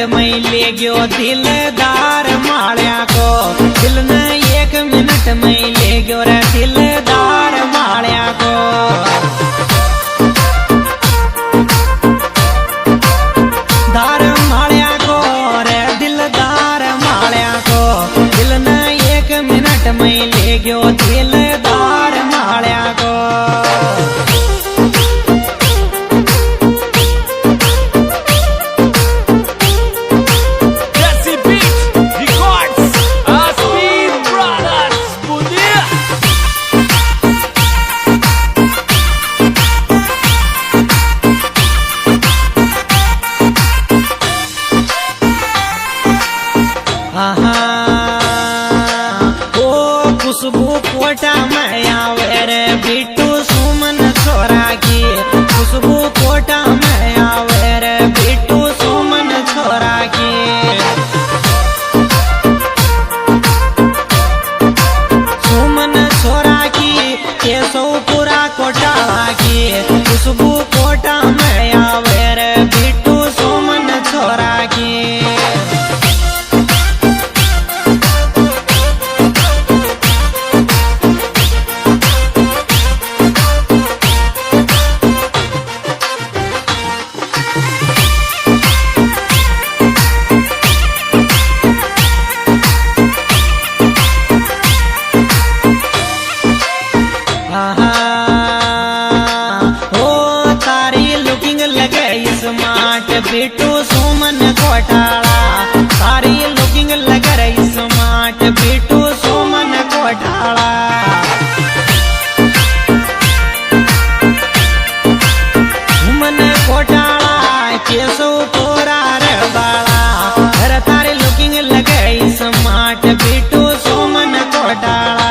में ले गयो दिलदार माळ्या को। दिल ने 1 मिनट में ले गयो रे दिलदार माळ्या को। दार माळ्या को रे दिलदार माळ्या को। दिल ने 1 मिनट में ले गयो दिलदार माळ्या को। खुशबू कोटा में आवे रे बिट्टू सुमन छोरा की। खुशबू कोटा में आवे रे बिट्टू सुमन छोरा की। सुमन छोरा की केशवपुरा कोटाला की। खुशबू कोटा में आवे रे बिट्टू सुमन छोरा की। स्मार्ट बिट्टू सुमन कोटाला। सारी लुकिंग लग रही स्मार्ट बिट्टू सुमन कोटाला। सुमन कोटाला केशवपुरा रे बाला। अरे तारी लुकिंग लग रही स्मार्ट बिट्टू सुमन कोटाला।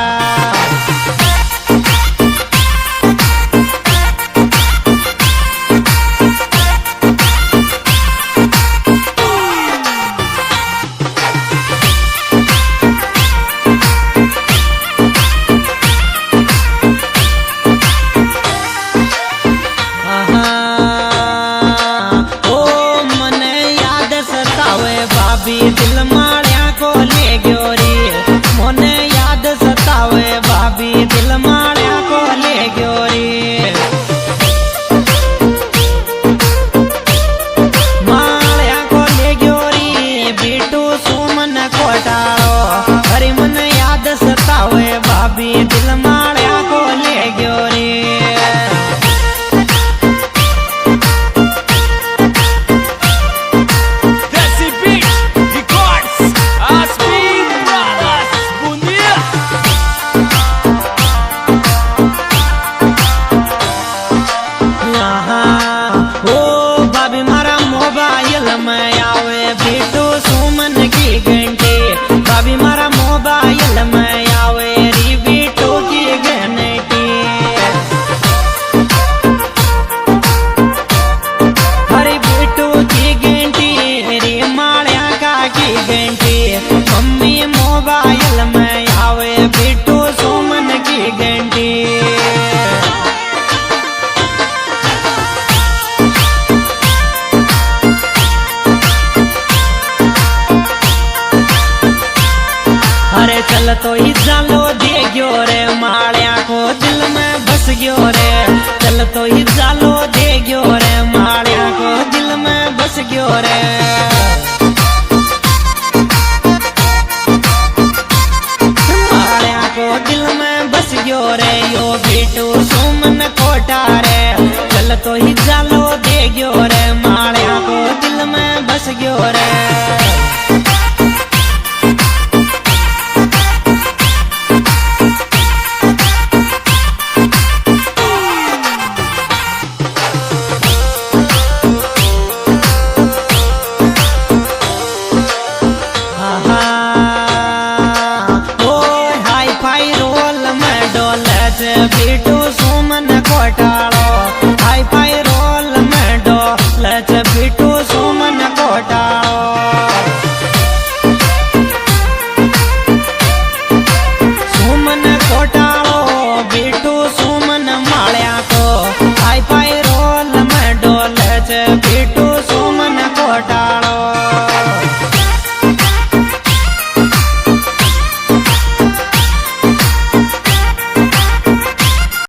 दिल माळ्या को ले गयो रे मोने याद सतावे भाभी। दिल माळ्या को ले गयो रे। माळ्या को ले गयो रे बिट्टू सुमन कोटालो। हरी मन याद सतावे भाभी। दिल माळ्या को ले गयो रे। में आवे बिट्टू सुमन की घंटे। भाभी मारा मोबाइल में आवे री बिट्टू की घंटी। हरी बिट्टू की घंटी री माळ्या का की घंटी। मम्मी मोबाइल में आवे बिट्टू सुमन की घंटी। चल तो ही जालो दे गयो रे माळ्या को। दिल में बस गयो रे। चल तो ही जालो दे गयो रे माळ्या को। दिल में बस गयो रे। माळ्या को दिल में बस गयो रे यो बिट्टू सुमन कोटा रे। चल तो ही जालो दे गयो रे माळ्या को। दिल में बस गयो रे। बिट्टू सुमन कोटालो। हाई फाई रोल में डोलच बिट्टू सुमन कोटालो। सुमन कोटालो बिट्टू सुमन माळ्या को। हाई फाई रोल में डोलच